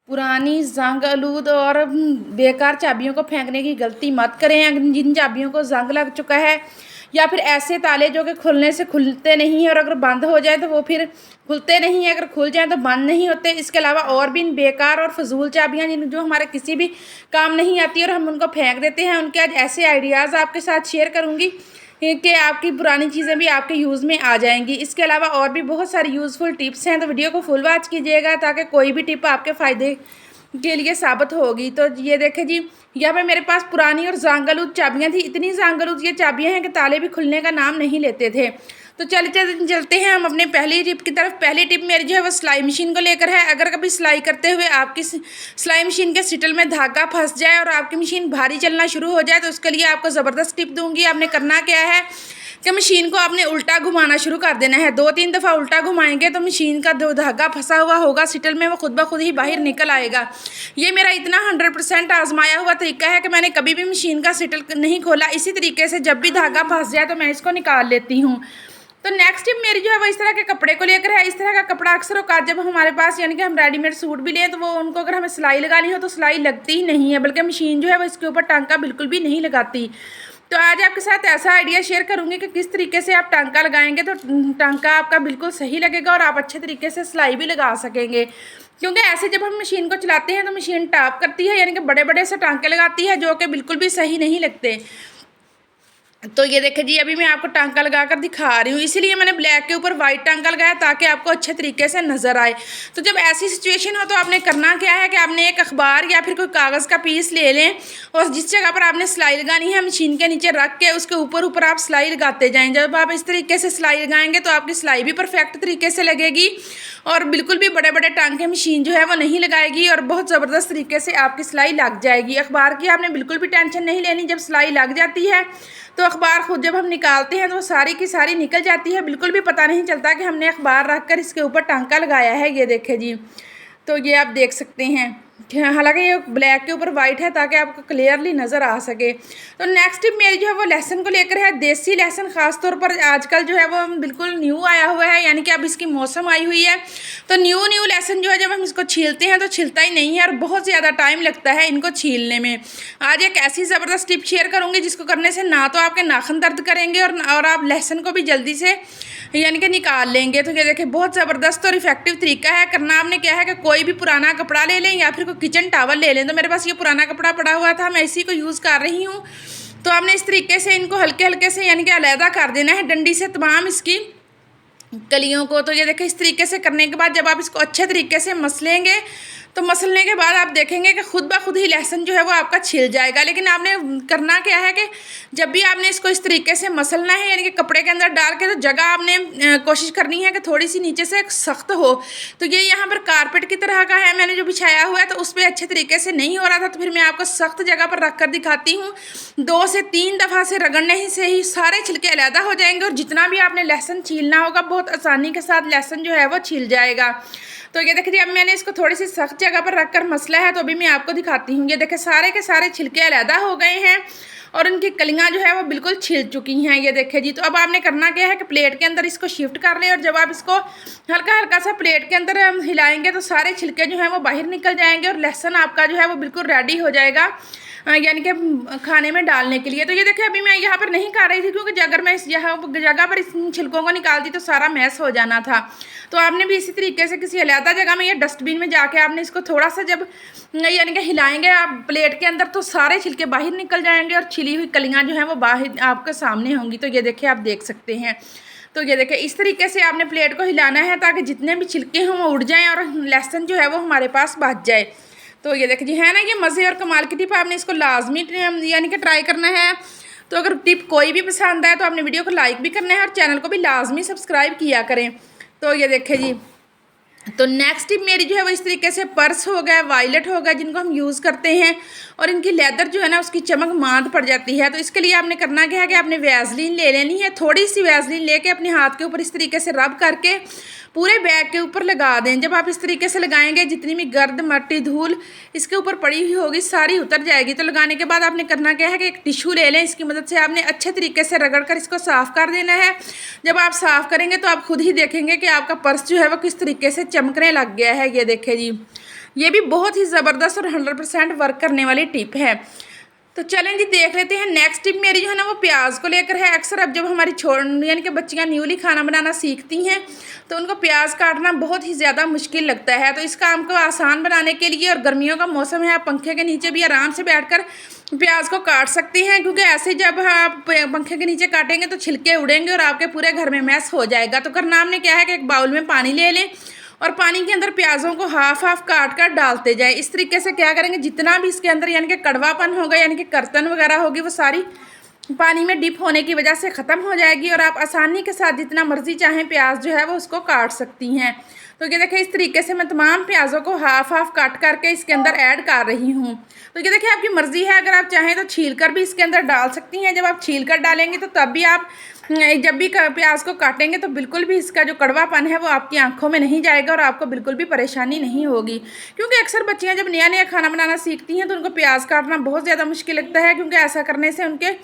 पुरानी जंग आलूद और बेकार चाबियों को फेंकने की गलती मत करें। जिन चाबियों को जंग लग चुका है या फिर ऐसे ताले जो कि खुलने से खुलते नहीं हैं और अगर बंद हो जाए तो वो फिर खुलते नहीं हैं, अगर खुल जाए तो बंद नहीं होते। इसके अलावा और भी बेकार और फजूल चाबियां जिन जो हमारे किसी भी काम नहीं आती और हम उनको फेंक देते हैं, उनके आज ऐसे आइडियाज़ आपके साथ शेयर करूँगी कि आपकी पुरानी चीज़ें भी आपके यूज़ में आ जाएंगी। इसके अलावा और भी बहुत सारी यूज़फुल टिप्स हैं, तो वीडियो को फुल वॉच कीजिएगा ताकि कोई भी टिप आपके फ़ायदे के लिए साबित होगी। तो ये देखें जी, यहाँ पे मेरे पास पुरानी और जांगलूद चाबियाँ थी। इतनी जांगलूद ये चाबियाँ हैं कि ताले भी खुलने का नाम नहीं लेते थे। तो चलते हैं हम अपने पहली टिप की तरफ। पहली टिप मेरी जो है वो सिलाई मशीन को लेकर है। अगर कभी सिलाई करते हुए आपकी सिलाई मशीन के सिटल में धागा फंस जाए और आपकी मशीन भारी चलना शुरू हो जाए तो उसके लिए आपको ज़बरदस्त टिप दूंगी। आपने करना क्या है कि मशीन को आपने उल्टा घुमाना शुरू कर देना है। 2-3 दफ़ा उल्टा घुमाएंगे तो मशीन का जो धागा फंसा हुआ होगा सिटल में वो खुद ब खुद ही बाहर निकल आएगा। ये मेरा इतना 100% आजमाया हुआ तरीका है कि मैंने कभी भी मशीन का सिटल नहीं खोला। इसी तरीके से जब भी धागा फंस जाए तो मैं इसको निकाल लेती हूँ। तो नेक्स्ट टिप मेरी जो है वो इस तरह के कपड़े को लेकर है। इस तरह का कपड़ा अक्सर औकात जब हमारे पास यानी कि हम रेडीमेड सूट भी लें तो वो उनको अगर हमें सिलाई लगानी हो तो सिलाई लगती ही नहीं है, बल्कि मशीन जो है वो इसके ऊपर टांका बिल्कुल भी नहीं लगाती। तो आज आपके साथ ऐसा आइडिया शेयर करूंगी कि किस तरीके से आप टांका लगाएंगे तो टांका आपका बिल्कुल सही लगेगा और आप अच्छे तरीके से सिलाई भी लगा सकेंगे। क्योंकि ऐसे जब हम मशीन को चलाते हैं तो मशीन टॉप करती है, यानी कि बड़े बड़े से टांके लगाती है जो कि बिल्कुल भी सही नहीं लगते। तो ये देखें जी, अभी मैं आपको टांका लगाकर दिखा रही हूँ, इसीलिए मैंने ब्लैक के ऊपर वाइट टांका लगाया ताकि आपको अच्छे तरीके से नज़र आए। तो जब ऐसी सिचुएशन हो तो आपने करना क्या है कि आपने एक अखबार या फिर कोई कागज़ का पीस ले लें और जिस जगह पर आपने सिलाई लगानी है मशीन के नीचे रख के उसके ऊपर ऊपर आप सिलाई लगाते जाएँ। जब आप इस तरीके से सिलाई लगाएंगे तो आपकी सिलाई भी परफेक्ट तरीके से लगेगी और बिल्कुल भी बड़े बड़े टांके मशीन जो है वो नहीं लगाएगी और बहुत ज़बरदस्त तरीके से आपकी सिलाई लग जाएगी। अखबार की आपने बिल्कुल भी टेंशन नहीं लेनी। जब सिलाई लग जाती है तो अखबार खुद जब हम निकालते हैं तो वो सारी की सारी निकल जाती है, बिल्कुल भी पता नहीं चलता कि हमने अखबार रखकर इसके ऊपर टांका लगाया है। ये देखें जी, तो ये आप देख सकते हैं, हालांकि ये ब्लैक के ऊपर वाइट है ताकि आपको क्लियरली नज़र आ सके। तो नेक्स्ट टिप मेरी जो है वो लहसुन को लेकर है। देसी लहसुन ख़ास तौर पर आजकल जो है वो बिल्कुल न्यू आया हुआ है, यानी कि अब इसकी मौसम आई हुई है। तो न्यू लहसुन जो है जब हम इसको छीलते हैं तो छिलता ही नहीं है और बहुत ज़्यादा टाइम लगता है इनको छीलने में। आज एक ऐसी ज़बरदस्त टिप शेयर करूँगी जिसको करने से ना तो आपके नाखून दर्द करेंगे और आप लहसुन को भी जल्दी से यानी कि निकाल लेंगे। तो ये देखें, बहुत ज़बरदस्त और इफेक्टिव तरीका है। करना आपने क्या है कि कोई भी पुराना कपड़ा ले लें या फिर कोई किचन टॉवल ले लें। तो मेरे पास ये पुराना कपड़ा पड़ा हुआ था, मैं इसी को यूज़ कर रही हूँ। तो आपने इस तरीके से इनको हल्के हल्के से यानी कि अलहदा कर देना है डंडी से तमाम इसकी कलियों को। तो ये देखें, इस तरीके से करने के बाद जब आप इसको अच्छे तरीके से मसलेंगे तो मसलने के बाद आप देखेंगे कि खुद ब खुद ही लहसुन जो है वो आपका छिल जाएगा। लेकिन आपने करना क्या है कि जब भी आपने इसको इस तरीके से मसलना है यानी कि कपड़े के अंदर डाल के, तो जगह आपने कोशिश करनी है कि थोड़ी सी नीचे से सख्त हो। तो ये यहाँ पर कारपेट की तरह का है मैंने जो बिछाया हुआ है, तो उस पर अच्छे तरीके से नहीं हो रहा था, तो फिर मैं आपको सख्त जगह पर रख कर दिखाती हूँ। 2 से 3 दफ़ा से रगड़ने से ही सारे छिलके अलहदा हो जाएंगे और जितना भी आपने लहसुन छीलना होगा बहुत आसानी के साथ लहसुन जो है वो छिल जाएगा। तो ये देखिए, अब मैंने इसको थोड़ी सी सख्त जगह पर रखकर मसला है, तो अभी मैं आपको दिखाती हूँ। ये देखें, सारे के सारे छिलके अलहदा हो गए हैं और उनकी कलियाँ जो है वो बिल्कुल छिल चुकी हैं। ये देखें जी, तो अब आपने करना क्या है कि प्लेट के अंदर इसको शिफ्ट कर लें और जब आप इसको हल्का हल्का सा प्लेट के अंदर हिलाएंगे तो सारे छिलके जो हैं वो बाहर निकल जाएंगे और लहसुन आपका जो है वो बिल्कुल रेडी हो जाएगा यानी कि खाने में डालने के लिए। तो ये देखिए, अभी मैं यहाँ पर नहीं कर रही थी क्योंकि अगर मैं इस जगह पर इस छिलकों को निकालती तो सारा मैस हो जाना था। तो आपने भी इसी तरीके से किसी अलग जगह में या डस्टबिन में जाके आपने इसको थोड़ा सा जब यानी कि हिलाएंगे आप प्लेट के अंदर तो सारे छिलके बाहर निकल जाएंगे और छिली हुई कलियाँ जो हैं वो बाहर आपके सामने होंगी। तो ये देखिए, आप देख सकते हैं। तो ये देखिए, इस तरीके से आपने प्लेट को हिलाना है ताकि जितने भी छिलके हों वो उड़ जाएँ और लहसुन जो है वो हमारे पास बच जाए। तो ये देखिए जी, है ना, ये मज़े और कमाल की टिप। आपने इसको लाजमी यानी कि ट्राई करना है। तो अगर टिप कोई भी पसंद आए तो आपने वीडियो को लाइक भी करना है और चैनल को भी लाजमी सब्सक्राइब किया करें। तो ये देखिए जी, तो नेक्स्ट टिप मेरी जो है वो इस तरीके से पर्स हो गया, वायलेट हो गया, जिनको हम यूज़ करते हैं और इनकी लेदर जो है ना उसकी चमक मांद पड़ जाती है। तो इसके लिए आपने करना क्या है कि आपने वैसलीन ले लेनी है। थोड़ी सी वैसलीन लेके अपने हाथ के ऊपर इस तरीके से रब करके पूरे बैग के ऊपर लगा दें। जब आप इस तरीके से लगाएंगे जितनी भी गर्द मट्टी धूल इसके ऊपर पड़ी हुई होगी सारी उतर जाएगी। तो लगाने के बाद आपने करना क्या है कि एक टिश्यू ले लें, इसकी मदद से आपने अच्छे तरीके से रगड़ कर इसको साफ़ कर देना है। जब आप साफ़ करेंगे तो आप खुद ही देखेंगे कि आपका पर्स जो है वो किस तरीके से चमकने लग गया है। ये देखें जी, ये भी बहुत ही ज़बरदस्त और 100% वर्क करने वाली टिप है। तो चलें जी देख लेते हैं नेक्स्ट टिप मेरी जो है ना वो प्याज को लेकर है। अक्सर अब जब हमारी यानी कि बच्चियाँ न्यूली खाना बनाना सीखती हैं तो उनको प्याज काटना बहुत ही ज़्यादा मुश्किल लगता है। तो इस काम को आसान बनाने के लिए, और गर्मियों का मौसम है, आप पंखे के नीचे भी आराम से बैठकर प्याज को काट सकती हैं, क्योंकि ऐसे जब आप पंखे के नीचे काटेंगे तो छिलके उड़ेंगे और आपके पूरे घर में मैस हो जाएगा। तो करना आपने क्या है कि एक बाउल में पानी ले लें और पानी के अंदर प्याज़ों को हाफ हाफ काट कर डालते जाए। इस तरीके से क्या करेंगे, जितना भी इसके अंदर यानी कि कड़वापन होगा, यानी कि कर्तन वगैरह होगी, वो सारी पानी में डिप होने की वजह से ख़त्म हो जाएगी और आप आसानी के साथ जितना मर्जी चाहें प्याज जो है वो उसको काट सकती हैं। तो ये देखिए इस तरीके से मैं तमाम प्याज़ों को हाफ हाफ काट करके इसके अंदर ऐड कर रही हूँ। तो ये देखिए आपकी मर्ज़ी है, अगर आप चाहें तो छील कर भी इसके अंदर डाल सकती हैं। जब आप छील कर डालेंगे तो तब भी आप जब भी प्याज को काटेंगे तो बिल्कुल भी इसका जो कड़वापन है वो आपकी आंखों में नहीं जाएगा और आपको बिल्कुल भी परेशानी नहीं होगी। क्योंकि अक्सर बच्चियां जब नया नया खाना बनाना सीखती हैं तो उनको प्याज काटना बहुत ज़्यादा मुश्किल लगता है, क्योंकि ऐसा करने से उनके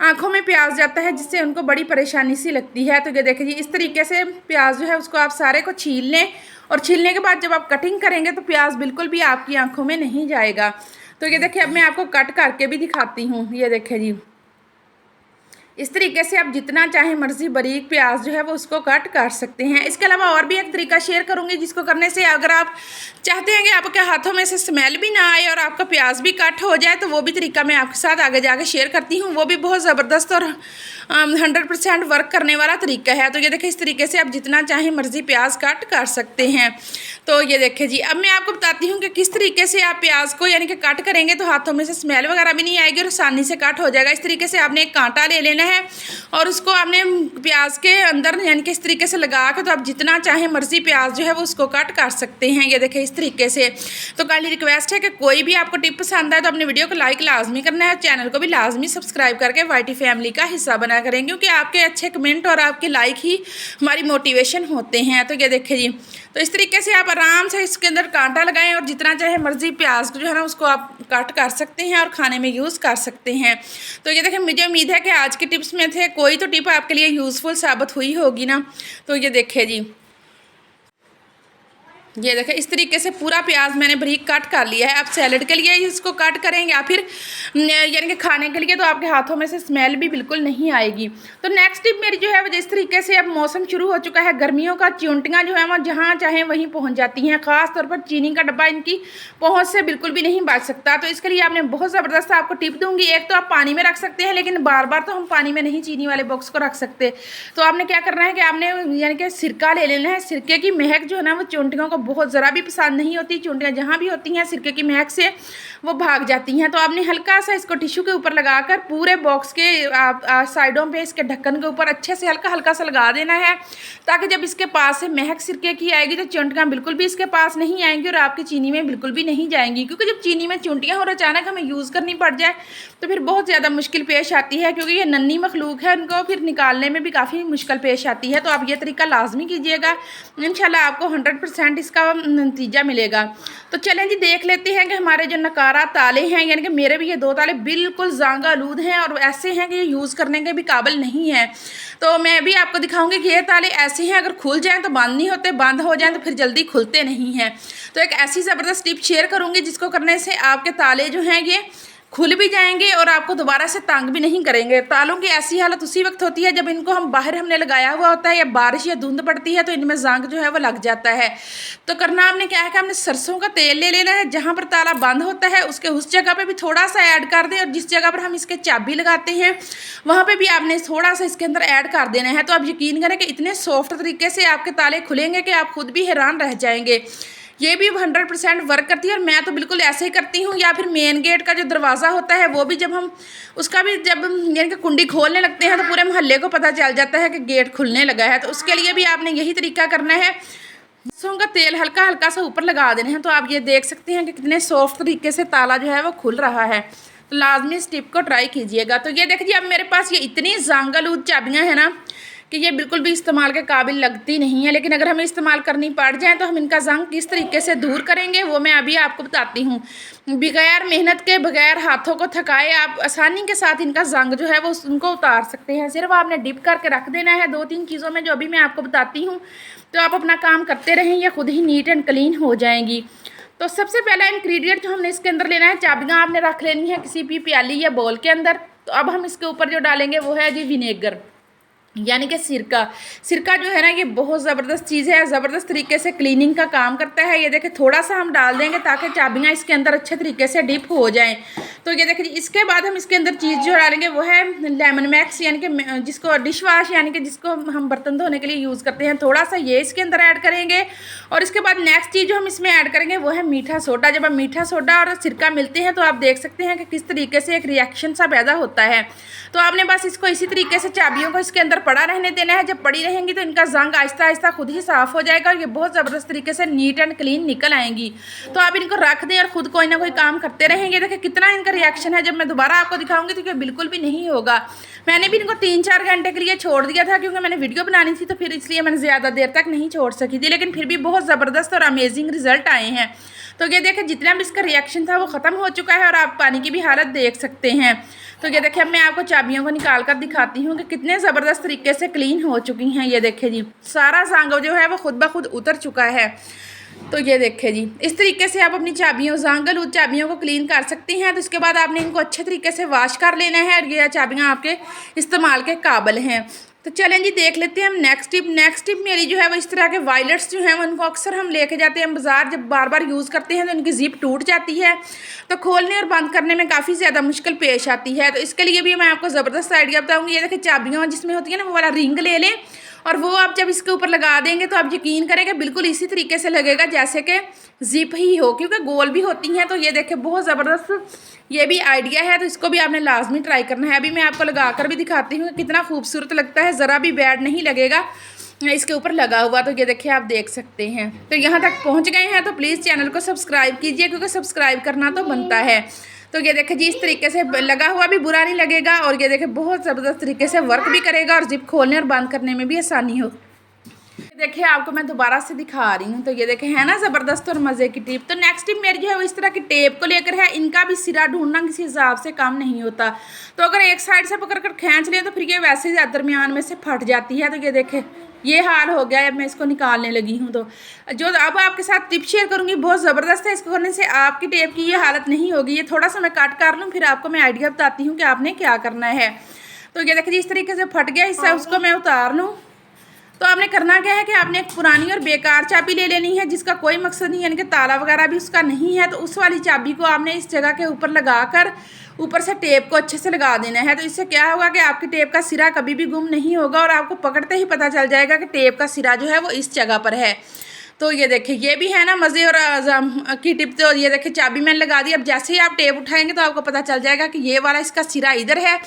आंखों में प्याज जाता है, जिससे उनको बड़ी परेशानी सी लगती है। तो ये देखिए जी इस तरीके से प्याज जो है उसको आप सारे को छील लें और छीलने के बाद जब आप कटिंग करेंगे तो प्याज बिल्कुल भी आपकी आंखों में नहीं जाएगा। तो ये देखिए अब मैं आपको कट करके भी दिखाती हूँ। ये देखिए जी इस तरीके से आप जितना चाहे मर्जी बारीक प्याज जो है वो उसको कट कर सकते हैं। इसके अलावा और भी एक तरीका शेयर करूंगी जिसको करने से अगर आप चाहते हैं कि आपके हाथों में से स्मेल भी ना आए और आपका प्याज भी कट हो जाए, तो वो भी तरीका मैं आपके साथ आगे जाके शेयर करती हूँ। वो भी बहुत ज़बरदस्त और 100% वर्क करने वाला तरीका है। तो ये देखिए इस तरीके से आप जितना चाहे मर्जी प्याज कट कर सकते हैं। तो ये देखिए जी अब मैं आपको बताती हूँ कि किस तरीके से आप प्याज को यानी कि कट करेंगे तो हाथों में से स्मेल वगैरह भी नहीं आएगी और आसानी से कट हो जाएगा। इस तरीके से आपने एक कांटा ले लेना है और उसको आपने प्याज के अंदर यानी कि इस तरीके से लगा के तो आप जितना चाहे मर्जी प्याज जो है वो उसको कट कर सकते हैं। ये देखिए इस तरीके से। तो काइंडली रिक्वेस्ट है कि कोई भी आपको टिप पसंद आए तो अपने वीडियो को लाइक लाजमी करना है, चैनल को भी लाजमी सब्सक्राइब करके वाईटी फैमिली का हिस्सा बना करें, क्योंकि आपके अच्छे कमेंट और आपके लाइक ही हमारी मोटिवेशन होते हैं। तो ये देखिए जी तो इस तरीके से आप आराम से इसके अंदर कांटा लगाएं और जितना चाहे मर्जी प्याज जो है ना उसको आप कट कर सकते हैं और खाने में यूज़ कर सकते हैं। तो ये देखिए मुझे उम्मीद है कि आज की टिप्स में थे कोई तो टिप आपके लिए यूज़फुल साबित हुई होगी ना। तो ये देखिए जी ये देखिए इस तरीके से पूरा प्याज मैंने बारीक कट कर लिया है। आप सैलड के लिए इसको कट करेंगे या फिर यानी कि खाने के लिए, तो आपके हाथों में से स्मेल भी बिल्कुल नहीं आएगी। तो नेक्स्ट टिप मेरी जो है वो जिस तरीके से अब मौसम शुरू हो चुका है गर्मियों का, चींटियाँ जो है वो जहाँ चाहें वहीं पहुँच जाती हैं। ख़ास तौर पर चीनी का डब्बा इनकी पहुँच से बिल्कुल भी नहीं बच सकता। तो इसके लिए आपने बहुत ज़बरदस्त आपको टिप दूँगी। एक तो आप पानी में रख सकते हैं, लेकिन बार बार तो हम पानी में नहीं चीनी वाले बॉक्स को रख सकते। तो आपने क्या करना है कि आपने यानी कि सिरका ले लेना है। सिरके की महक जो है ना वो चींटियों को बहुत ज़रा भी पसंद नहीं होती। चींटियाँ जहाँ भी होती हैं सिरके की महक से वो भाग जाती हैं। तो आपने हल्का सा इसको टिश्यू के ऊपर लगाकर पूरे बॉक्स के साइडों पे इसके ढक्कन के ऊपर अच्छे से हल्का हल्का सा लगा देना है, ताकि जब इसके पास से महक सिरके की आएगी तो चींटियाँ बिल्कुल भी इसके पास नहीं आएंगी और आपकी चीनी में बिल्कुल भी नहीं जाएंगी। क्योंकि जब चीनी में चींटियाँ और अचानक हमें यूज़ करनी पड़ जाए तो फिर बहुत ज़्यादा मुश्किल पेश आती है, क्योंकि ये नन्ही मखलूक है, उनको फिर निकालने में भी काफ़ी मुश्किल पेश आती है। तो आप ये तरीका लाजमी कीजिएगा, इंशाल्लाह आपको 100% इसका नतीजा मिलेगा। तो चलें जी देख लेते हैं कि हमारे जो नकारा ताले हैं, यानी कि मेरे भी ये 2 ताले बिल्कुल ज़ंग आलूद हैं और ऐसे हैं कि ये यूज़ करने के भी काबिल नहीं है। तो मैं भी आपको दिखाऊंगी कि ये ताले ऐसे हैं, अगर खुल जाएं तो बंद नहीं होते, बंद हो जाएं तो फिर जल्दी खुलते नहीं हैं। तो एक ऐसी ज़बरदस्त टिप शेयर करूँगी जिसको करने से आपके ताले जो हैं ये खुल भी जाएंगे और आपको दोबारा से तंग भी नहीं करेंगे। तालों की ऐसी हालत उसी वक्त होती है जब इनको हम बाहर हमने लगाया हुआ होता है या बारिश या धुंध पड़ती है तो इनमें जंग जो है वो लग जाता है। तो करना हमने क्या है कि हमने सरसों का तेल ले लेना है, जहाँ पर ताला बंद होता है उसके उस जगह पे भी थोड़ा सा ऐड कर दें, और जिस जगह पर हम इसके चाबी लगाते हैं वहाँ पर भी आपने थोड़ा सा इसके अंदर ऐड कर देना है। तो आप यकीन करें कि इतने सॉफ्ट तरीके से आपके ताले खुलेंगे कि आप खुद भी हैरान रह जाएंगे। ये भी 100% वर्क करती है और मैं तो बिल्कुल ऐसे ही करती हूँ। या फिर मेन गेट का जो दरवाज़ा होता है वो भी जब हम उसका भी जब यानी कि कुंडी खोलने लगते हैं तो पूरे मोहल्ले को पता चल जाता है कि गेट खुलने लगा है। तो उसके लिए भी आपने यही तरीका करना है, सरसों का तेल हल्का हल्का सा ऊपर लगा देना है। तो आप ये देख सकते हैं कि कितने सॉफ्ट तरीके से ताला जो है वो खुल रहा है। तो लाजमी इस टिप को ट्राई कीजिएगा। तो ये देखिए अब मेरे पास ये इतनी जंग-आलूद चाबियाँ हैं ना कि ये बिल्कुल भी इस्तेमाल के काबिल लगती नहीं है, लेकिन अगर हमें इस्तेमाल करनी पड़ जाए तो हम इनका जंग किस तरीके से दूर करेंगे वो मैं अभी आपको बताती हूँ। बगैर मेहनत के, बगैर हाथों को थकाए आप आसानी के साथ इनका जंग जो है वो उनको उतार सकते हैं। सिर्फ आपने डिप करके रख देना है 2-3 चीज़ों में जो अभी मैं आपको बताती हूँ, तो आप अपना काम करते रहें, ये खुद ही नीट एंड क्लीन हो जाएंगी। तो सबसे पहला इंग्रेडिएंट जो हमने इसके अंदर लेना है, चाबियाँ आपने रख लेनी है किसी भी प्याली या बोल के अंदर। तो अब हम इसके ऊपर जो डालेंगे वो है जी विनेगर, यानी कि सिरका। सिरका जो है ना ये बहुत ज़बरदस्त चीज़ है, ज़बरदस्त तरीके से क्लीनिंग का काम करता है। ये देखिए थोड़ा सा हम डाल देंगे ताकि चाबियाँ इसके अंदर अच्छे तरीके से डिप हो जाएं। तो ये देखिए इसके बाद हम इसके अंदर चीज़ जो डालेंगे वो है लेमन मैक्स, यानी कि जिसको डिश वाश यानी कि जिसको हम बर्तन धोने के लिए यूज़ करते हैं, थोड़ा सा ये इसके अंदर ऐड करेंगे। और इसके बाद नेक्स्ट चीज़ जो हम इसमें ऐड करेंगे वो है मीठा सोडा। जब हम मीठा सोडा और सिरका मिलते हैं तो आप देख सकते हैं कि किस तरीके से एक रिएक्शन सा पैदा होता है। तो आपने बस इसको इसी तरीके से चाबियों को इसके अंदर पड़ा रहने देना है। जब पड़ी रहेंगी तो इनका जंग आहिस्ता आहिस्ता खुद ही साफ़ हो जाएगा और ये बहुत ज़बरदस्त तरीके से नीट एंड क्लीन निकल आएंगी। तो आप इनको रख दें और खुद कोई ना कोई काम करते रहेंगे। देखिए कितना इनका रिएक्शन है। जब मैं दोबारा आपको दिखाऊंगी तो ये बिल्कुल भी नहीं होगा। मैंने भी इनको 3-4 घंटे के लिए छोड़ दिया था क्योंकि मैंने वीडियो बनानी थी, तो फिर इसलिए मैंने ज़्यादा देर तक नहीं छोड़ सकी थी, लेकिन फिर भी बहुत ज़बरदस्त और अमेजिंग रिजल्ट आए हैं। तो ये देखें जितना भी इसका रिएक्शन था वो ख़त्म हो चुका है और आप पानी की भी हालत देख सकते हैं। तो ये देखिए अब मैं आपको चाबियों को निकाल कर दिखाती हूँ कि कितने ज़बरदस्त तरीके से क्लीन हो चुकी हैं। ये देखिए जी सारा जांग जो है वो खुद ब खुद उतर चुका है। तो ये देखिए जी इस तरीके से आप अपनी चाबियों जांगल चाबियों को क्लीन कर सकती हैं। तो इसके बाद आपने इनको अच्छे तरीके से वॉश कर लेना है और ये चाबियाँ आपके इस्तेमाल के काबिल हैं। तो चलें जी देख लेते हैं हम नेक्स्ट टिप। नेक्स्ट टिप मेरी जो है वो इस तरह के वायलेट्स जो हैं उनको अक्सर हम लेके जाते हैं बाज़ार। जब बार बार यूज़ करते हैं तो इनकी जिप टूट जाती है, तो खोलने और बंद करने में काफ़ी ज़्यादा मुश्किल पेश आती है। तो इसके लिए भी मैं आपको ज़बरदस्त आइडिया बताऊँगी। ये देखिए चाबियाँ जिसमें होती है ना वो वाला रिंग ले लें और वो आप जब इसके ऊपर लगा देंगे तो आप यकीन करेंगे बिल्कुल इसी तरीके से लगेगा जैसे कि जिप ही हो, क्योंकि गोल भी होती हैं। तो ये देखें बहुत ज़बरदस्त ये भी आइडिया है, तो इसको भी आपने लाजमी ट्राई करना है। अभी मैं आपको लगा कर भी दिखाती हूँ कितना खूबसूरत लगता है, ज़रा भी बैड नहीं लगेगा इसके ऊपर लगा हुआ। तो ये देखिए आप देख सकते हैं। तो यहाँ तक पहुँच गए हैं तो प्लीज़ चैनल को सब्सक्राइब कीजिए, क्योंकि सब्सक्राइब करना तो बनता है। तो ये देखें जी इस तरीके से लगा हुआ भी बुरा नहीं लगेगा और ये देखें बहुत ज़बरदस्त तरीके से वर्क भी करेगा और जिप खोलने और बंद करने में भी आसानी हो। देखिए आपको मैं दोबारा से दिखा रही हूँ। तो ये देखें है ना ज़बरदस्त और मज़े की टिप। तो नेक्स्ट टिप मेरी जो है वो इस तरह की टेप को लेकर है। इनका भी सिरा ढूंढना किसी हिसाब से काम नहीं होता। तो अगर एक साइड से पकड़ कर खींच लें तो फिर ये वैसे ही दरमियान में से फट जाती है। तो ये देखें ये हाल हो गया है। अब मैं इसको निकालने लगी हूँ। तो जो अब आपके साथ टिप शेयर करूँगी बहुत ज़बरदस्त है। इसको करने से आपकी टेप की ये हालत नहीं होगी। ये थोड़ा सा मैं कट कर लूँ फिर आपको मैं आइडिया बताती हूँ कि आपने क्या करना है। तो ये देखिए इस तरीके से फट गया हिस्सा, उसको मैं उतार लूँ। तो आपने करना क्या है कि आपने एक पुरानी और बेकार चाबी ले लेनी है जिसका कोई मकसद नहीं, यानी कि ताला वगैरह भी उसका नहीं है। तो उस वाली चाबी को आपने इस जगह के ऊपर लगाकर ऊपर से टेप को अच्छे से लगा देना है। तो इससे क्या होगा कि आपकी टेप का सिरा कभी भी गुम नहीं होगा और आपको पकड़ते ही पता चल जाएगा कि टेप का सिरा जो है वो इस जगह पर है। तो ये देखिए ये भी है ना मज़े और की टिप। तो ये देखिए चाबी मैंने लगा दी। अब जैसे ही आप टेप उठाएंगे तो आपको पता चल जाएगा कि ये वाला इसका सिरा इधर है।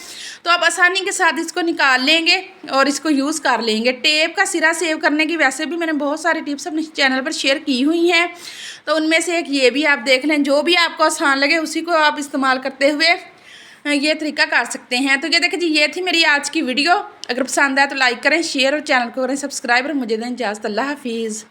तो आप आसानी के साथ इसको निकाल लेंगे और इसको यूज़ कर लेंगे। टेप का सिरा सेव करने की वैसे भी मैंने बहुत सारी टिप्स अपने चैनल पर शेयर की हुई हैं, तो उनमें से एक ये भी आप देख लें। जो भी आपको आसान लगे उसी को आप इस्तेमाल करते हुए ये तरीका कर सकते हैं। तो ये देखिए जी ये थी मेरी आज की वीडियो। अगर पसंद आए तो लाइक करें, शेयर और चैनल को करें सब्सक्राइब और मुझे दें इजाज़त। अल्लाह हाफिज़।